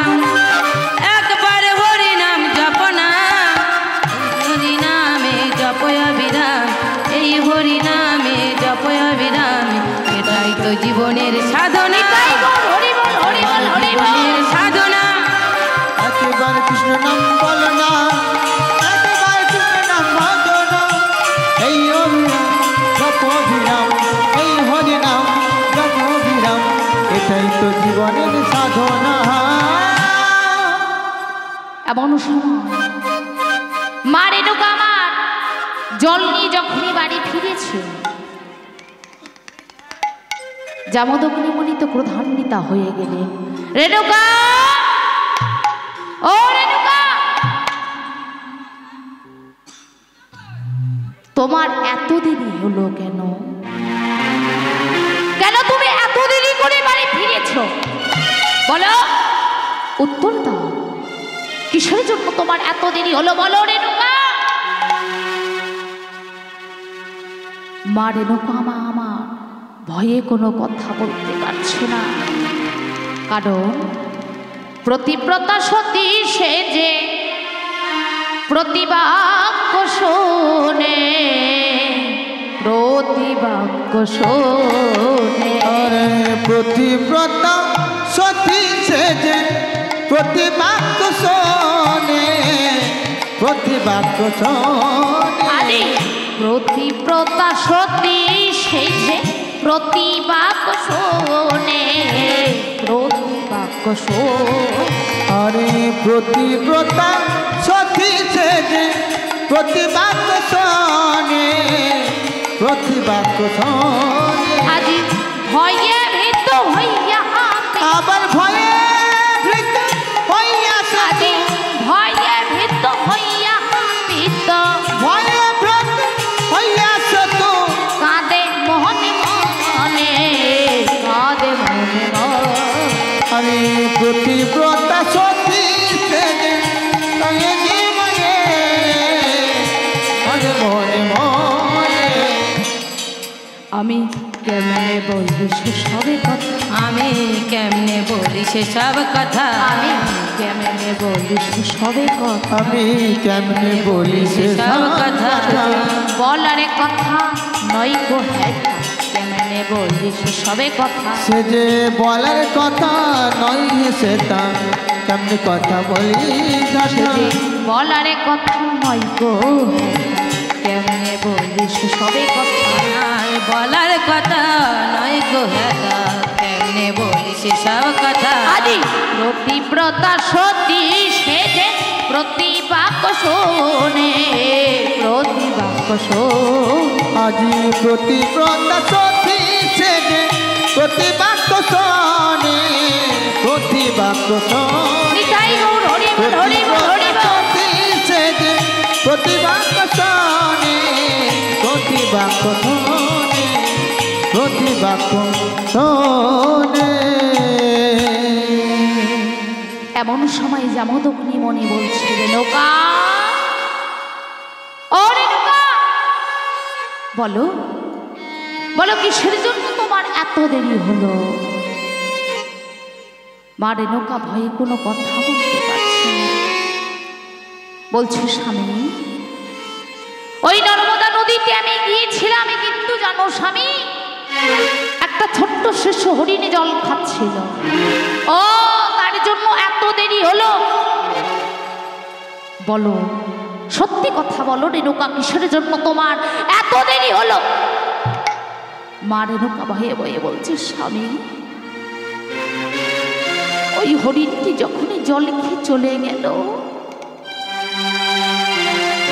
একবারে হরি নাম জপ না, হরি নামে জপ অবিরাম, এই হরি নামে জপ অবিরাম, এটাই তো জীবনের সাধনা, হরি বল হরি বল হরি বল হরি বল সাধনা। একেবারে কৃষ্ণ কৃষ্ণ নাম বলো না, একবার কৃষ্ণ নাম ভজো না। এই অভিরাম জপ অভিরাম, এই হরি নাম জপ অভিরাম, এটাই তো জীবনের সাধনা। এমন সময় মা রেণুকা আমার জল নিয়ে যখনই বাড়ি ফিরেছে, জামদগ্নিমণি তো ক্রোধান্বিতা হয়ে গেলেন। রেণুকা, ও রেণুকা, তোমার এত দেরি হলো কেন? কেন তুমি এত দেরি করে বাড়ি ফিরেছো? বলো, উত্তর দাও। কিসের জন্য তোমার এত দেরি হলো বলো রেণুকা? মা রেণুকা মা আমার ভয়ে কোনো কথা বলতে পারছে না, কারণ প্রতিব্রতা সতী সে যে প্রতিবাক্য শোনে, প্রতিবাক্য শোনে। আরে প্রতিব্রতা সতী সে যে প্রতিবাক্য শোনে, প্রতিবাক্য শোনে। আরে প্রতিব্রতা সতী সে যে প্রতিবাক্য শোনে, প্রতিবাক্য শোনে। আরে প্রতিব্রতা সতী সে যে প্রতিবাক্য শোনে, প্রতিবাক্য শোনে। আজি ভয়ে ভীত হইয়া আবার ভয়ে ভীত হইয়া আজি ভয়ে ভীত হইয়া ভীত ভয়ে ভীত হইয়া তো কাঁদে মোহনে মনে, কাঁদে মনে মনে। আরে প্রতিব্রতা সতী সে যে মনে মনে মনে মনে। আমি কেমনে বলি সেসবে কথা, আমি কেমনে বলি সেসব কথা, আমি কেমনে বলি সেসবে কথা। আমি কেমনে বলি সেসব কথা, বলারে কথা নয় গো হ্যাঁ, কেমনে বলি সেসবে কথা। সে যে বলার কথা নয় সেটা কেমনে কথা বলি দাদা। বলারে কথা নয় গো হ্যাঁ, কেমনে বলি সেসবে কথা। আর বলার কথা নয় গো হেতা, কেমনে বলি সেসব কথা। আদি প্রতিব্রতা সতী সে যে প্রতিবাক্য শোনে, প্রতিবাক্য শোনে। আজি প্রতিব্রতা সতী সে যে প্রতিবাক্য শোনে, প্রতিবাক্য শোনে। নিতাই গৌর হরি বল, হরি বল, হরি বল। সতী সে যে প্রতিবাক্য শোনে, প্রতিবাক্য শোনে, প্রতিবাক্য শোনে। এমন সময় জামদগ্নিমণি বলছে, রেণুকা, ও রেণুকা, বলো বলো কিসের জন্য তোমার এত দেরি হলো? মা রেণুকা ভয়ে কোনো কথা বলতে পারছে না। বলছে, স্বামী, ওই নর্মদা নদীতে আমি গিয়েছিলাম, কিন্তু জানো স্বামী, একটা ছোট্ট শিশু হরিণে জল খাচ্ছিল। ও তার জন্য এত দেরি হলো। বলো, সত্যি কথা বলো রেণুকা, কিসের জন্য তোমার এত দেরি হলো? মা রেণুকা ভয়ে ভয়ে বলছে, স্বামী, ওই হরিণটি যখনই জল খেয়ে চলে গেল,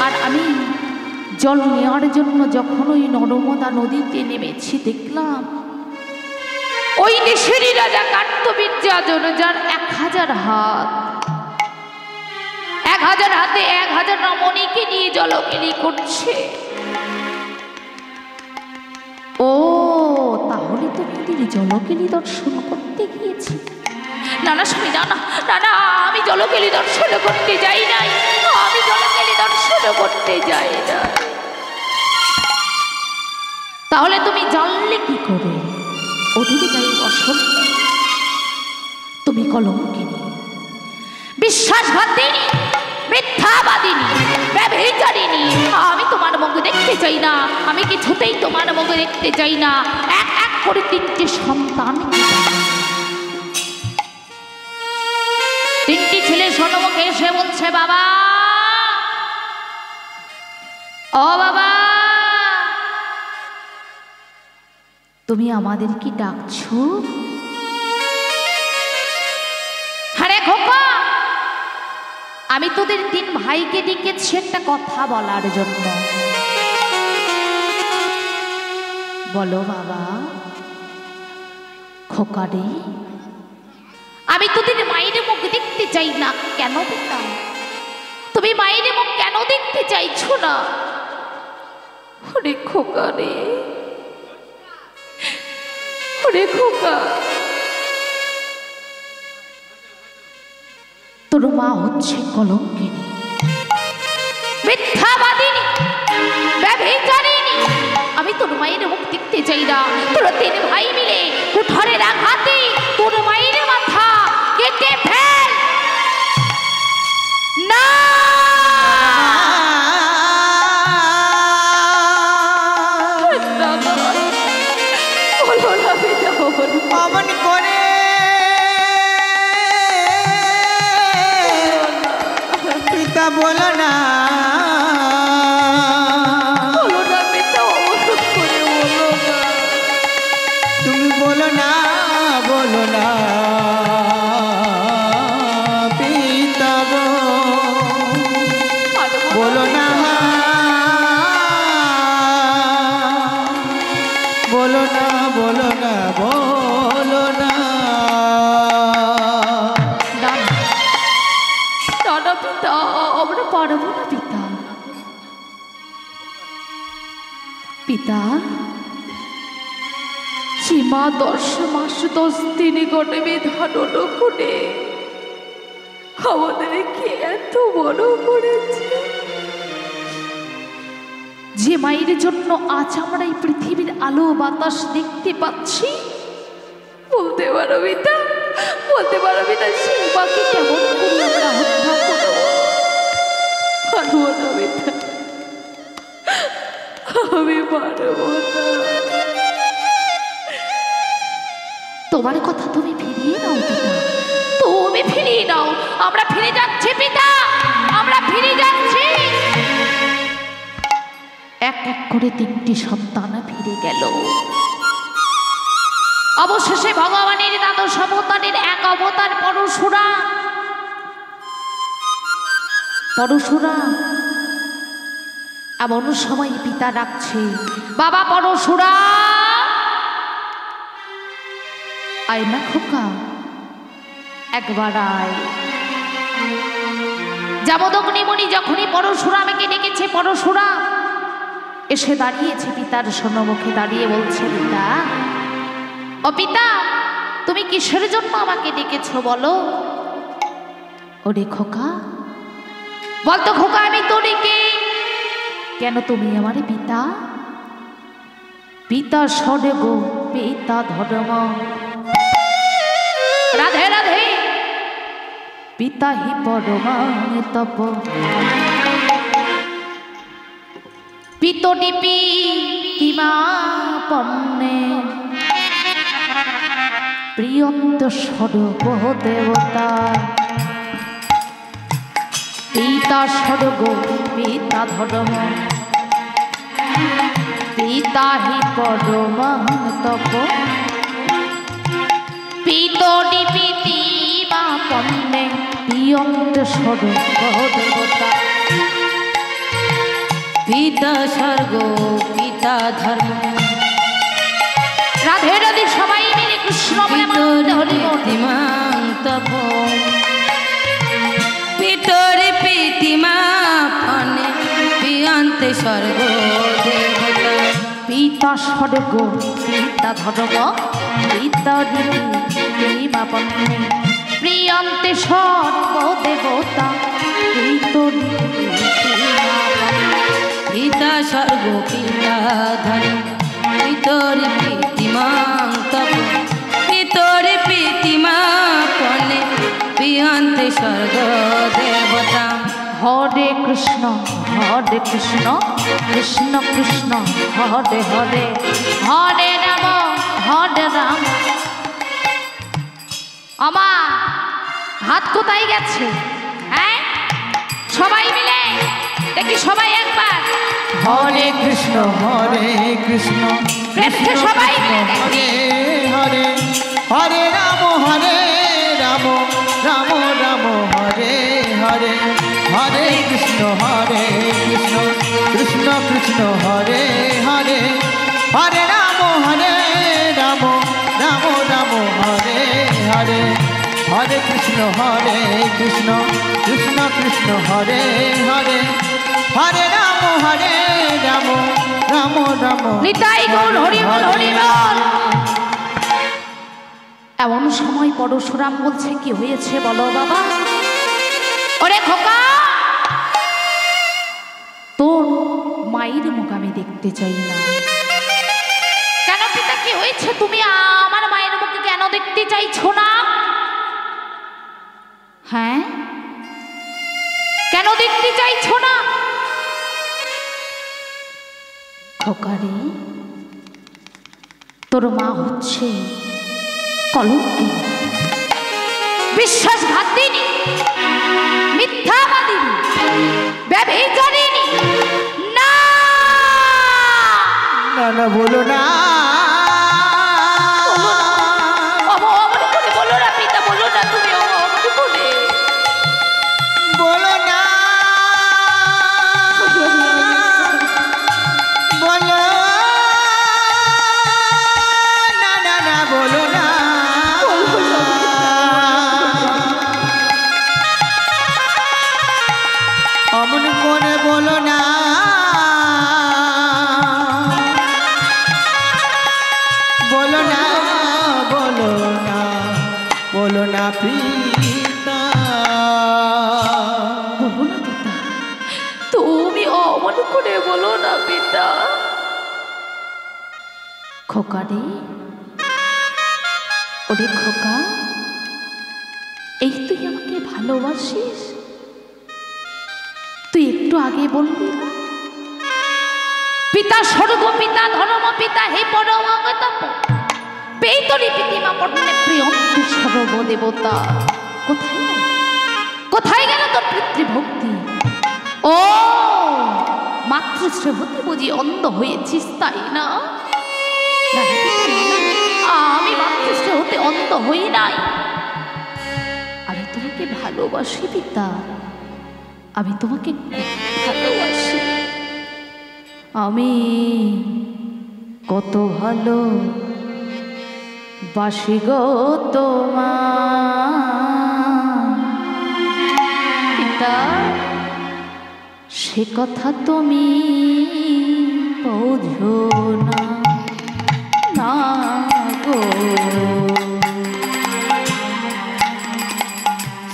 আর আমি জল নেওয়ার জন্য যখন ওই নর্মদা নদীতে নেমেছি, দেখলাম ওই দেশেরই রাজা কার্তবীর্যাজন, যার 1000 হাত, 1000 হাতে 1000 রমণীকে নিয়ে জলকেলি করছে। ও তাহলে তো নদীর জলকেলি দর্শন করতে গিয়েছি। না না স্বামী, না না না না, আমি জলকেলি দর্শন করতে যাই নাই, আমি জলকেলি দর্শন করতে যাই না। তাহলে তুমি জানলে কি করে? ওদিকে গায়ে বসন, তুমি কলঙ্কিনী, বিশ্বাসঘাতিনী, মিথ্যাবাদিনী, ব্যভিচারিণী। আমি তোমার মুখ দেখতে চাই না, আমি কিছুতেই তোমার মুখ দেখতে চাই না। এক এক করে 3টে সন্তান তিনটি ছেলে সন্মুখে এসে বলছে, বাবা, ও বাবা, তুমি আমাদের কি ডাকছো? আরে খোকা, আমি তোদের তিন ভাইকে ডেকেছি একটা কথা বলার জন্য। বলো বাবা। খোকা রে, আমি তোদের মায়ের মুখ দেখতে চাই না। কেন পিতা? তুমি মায়ের মুখ কেন দেখতে চাইছো না? ওরে খোকা রে, ওরে খোকা, তোর মা হচ্ছে কলঙ্কিনী, মিথ্যাবাদিনী, ব্যভিচারিণী। আমি তোর মায়ের মুখ দেখতে চাই না। তোর তিন ভাই মিলে কুঠারের আঘাতে তোর মায়ের মাথা কেটে ফেল না। অমন করে পিতা বলো না, তুমি বলো না, বলো না পিতা বলো না, বলো না, বলো না, বলো না। দাদা পিতা, আমরা পারবো না পিতা। পিতা, সীমা 10 মাস 10 দিন গণে ধারণ করে আমাদেরকে এত বড় করেছে, যে মায়ের জন্য আজ আমরা এই পৃথিবীর আলো বাতাস দেখতে পাচ্ছি। বলতে পারো পিতা, বলতে পারো পিতা, সীমাকে কেমন করে আমরা হত্যা করবো? পারবো না পিতা, আমি পারবো না। তোমার কথা তুমি ফিরিয়ে নাও পিতা, তুমি ফিরিয়ে নাও। আমরা ফিরে যাচ্ছি পিতা, আমরা ফিরে যাচ্ছি। এক এক করে 3টি সন্তান ফিরে গেল। অবশেষে ভগবানের দ্বাদশ অবতারের এক অবতার পরশুরাম। পরশুরাম এমন সময় পিতা ডাকছে, বাবা পরশুরাম, আয় না খোকা, একবার আয়। জামদগ্নিমণি যখনই পরশুরামকে ডেকেছে, পরশুরাম এসে দাঁড়িয়েছে পিতার সম্মুখে, দাঁড়িয়ে বলছে, পিতা, ও পিতা, তুমি কিসের জন্য আমাকে ডেকেছো বলো? ওরে খোকা, বলতো খোকা, আমি তো ডেকে কেন? তুমি আমার পিতা, পিতা স্বর্গ, পিতা ধর্ম। রাধে রাধে। পিতা হি পরমাণু তপ, পিতটি পিতিমা পন্নে, প্রিয়ন্ত স্বর্গ দেবতা। পিতা স্বর্গ, পিতা ধর্ম, পিতা হি পরমাণু তপ, পিতটি পিতিমা পন্নে, প্রিয়ন্ত স্বর্গ দেবতা। পিতা স্বর্গ, পিতা ধর্ম। রাধে রাধে, সবাই মিলে কৃষ্ণ বলে তপ, পিতরি পিতিমা পন্নে, প্রিয়ন্তে স্বর্গ দেবতা। পিতা স্বর্গ, পিতা ধর্ম, পিতা পিতিমা পন্নে, প্রিয়ন্তে স্বর্গ দেবতা। পিতা স্বর্গ, পিতা ধর্ম, পিতরি পিতিমা তপ, পিতরি পিতিমা পন্নে, প্রিয়ন্তে স্বর্গ দেবতা। হরে কৃষ্ণ, হরে কৃষ্ণ, কৃষ্ণ কৃষ্ণ, হরে হরে, হরে রাম, হরে রাম। আমা হাত কোথায় গেছে? হ্যাঁ, সবাই মিলে দেখি, সবাই একবার হরে কৃষ্ণ কৃষ্ণ সবাই মিলে হরে হরে, হরে রাম রাম রাম হরে হরে, হরে কৃষ্ণ কৃষ্ণ কৃষ্ণ হরে হরে, হরে রাম রাম রাম হরে হরে, হরে কৃষ্ণ কৃষ্ণ কৃষ্ণ হরে হরে, হরে রাম রাম রাম। নিতাই গৌর হরি বল হরি বল। এমন সময় পরশুরাম বলছে, কি হয়েছে বলো বাবা? ওরে খোকা, তোর মায়ের মুখ আমি দেখতে চাই না। কেন পিতা, কি হয়েছে? তুমি আমার মায়ের মুখে কেন দেখতে চাইছো না? হ্যাঁ, কেন দেখতে চাইছো না? খোকারে, তোর মা হচ্ছে কলঙ্কিনী, বিশ্বাসঘাতিনী, মিথ্যাবাদিনী, ব্যভিচারিণী। না না না, বলো না, অমনি করে বলো না পিতা, বলো না, তুমি অমনি করে বলো না, বলো না, না না, বলো না, অমন করে বলো না, বলো না, বলো না, বলো না পিতা, বলো না পিতা, তুমি অমন করে বলো না পিতা। খোকা রে, ওরে খোকা, এই তুই আমাকে ভালোবাসিস? তুই একটু আগে বলবি না, পিতা স্বর্গ পিতা ধর্ম পিতা হে পরমাগতম পেতরি পিতিমা পটনে প্রিয়ন্তি সর্বদেবতা। কোথায় গেল, কোথায় গেল তোর পিতৃভক্তি? ও মাতৃশ্রী হতে বুঝি অন্ধ হয়েছিস, তাই না? না, না, পিতা, না, না, আমি মাতৃশ্রী হতে অন্ধ হই নাই। আমি তোমাকে ভালোবাসি পিতা, আমি তোমাকে ভালোবাসি। আমি কত ভালো বাসি গো তোমার পিতা, সে কথা তুমি বোঝো না, না গো।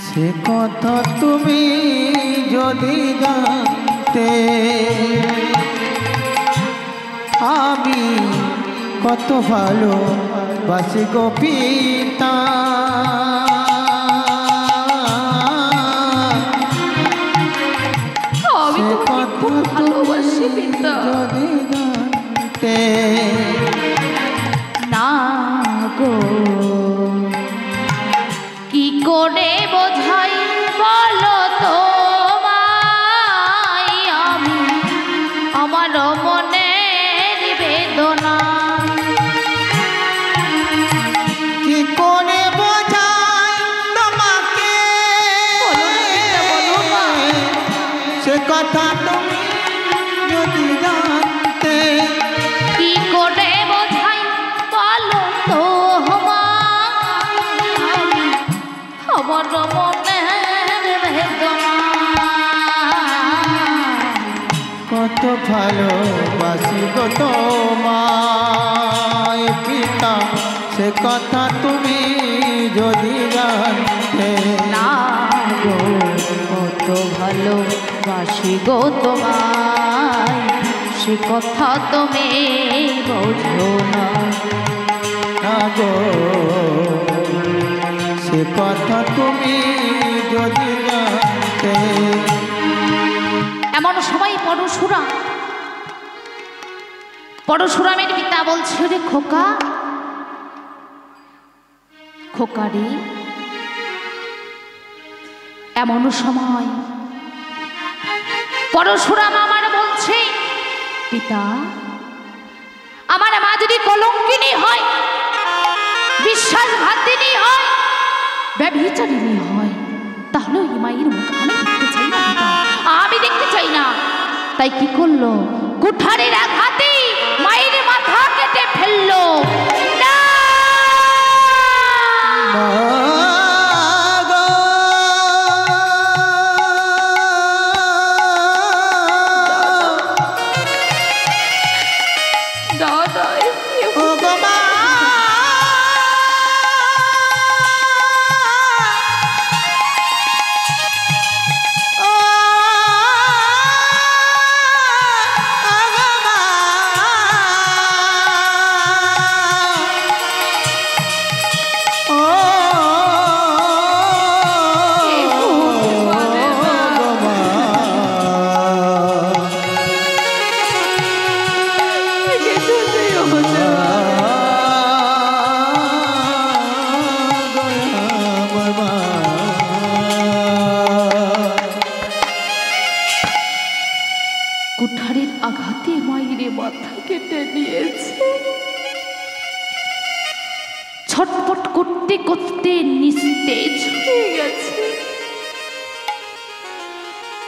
সে কথা তুমি যদি জানতে, আমি কত ভালো বাসি গো পিতা, আমি তোমাকে খুব ভালোবাসি পিতা, যদি জানতে, না গো। কি করে বোঝাই বলো তোমায় আমি আমার মনের বেদনা? কি করে বোঝাই তোমাকে, বলো না, সে কথা তুমি যদি জানতে, কি করে বোঝাই বলো তোমায় আমি আমার মনের বেদনা? কত ভালোবাসি গো তোমায় পিতা, সে কথা তুমি যদি জানতে, না গো, কত ভালোবাসি গো তোমায়, সে কথা তুমি বোঝো না, না গো, সে কথা তুমি যদি জানতে। এমন সময় পরশুরামের পিতা বলছে, রে খোকা, খোকা রে, এমন সময় পরশুরাম আমার বলছে, পিতা, আমার মা যদি কলঙ্কিনী হয়, বিশ্বাসঘাতিনী হয়, ব্যভিচারিণী হয়, তাহলে ওই মায়ের মুখ আমি দেখতে চাই না পিতা, আমি দেখতে চাই না। তাই কি করলো, কুঠারের আঘাতে মায়ের মাথা কেটে ফেললো। না! কুঠারের আঘাতে মায়ের মাথা কেটে নিয়েছে। ছটপট করতে করতে নিস্তেজ হয়ে গেছে।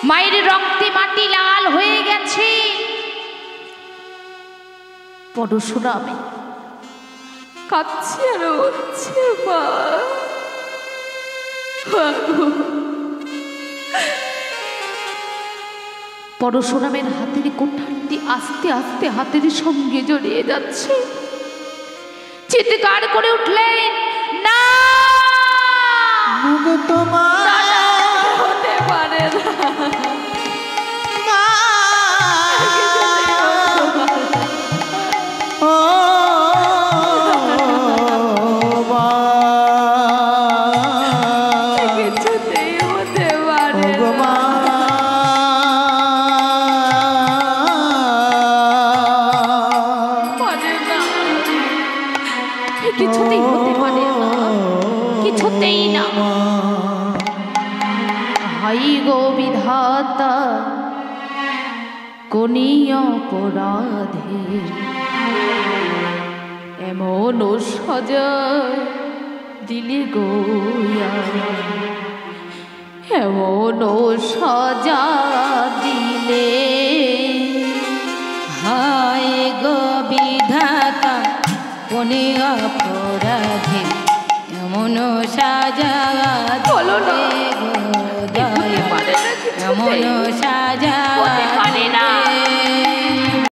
মায়ের রক্তে মাটি লাল হয়ে গেছে। পরশুরামে কাঁদছে আর বলছে, মা, পরশুরামের হাতের কোঠারটি আস্তে আস্তে হাতের সঙ্গে জড়িয়ে যাচ্ছে। চিৎকার করে উঠলেন, না, হতে পারে না, কিছুতেই হতে পারে না, কিছুতেই না। হাই গো বিধাতা, কোনি অপরাধে এমন সাজা দিলে গোয়া, এমন সাজা দিলে। হায় গো বিধাতা, কোনে অপরাধে এমন সাজা বলো না, এমন সাজা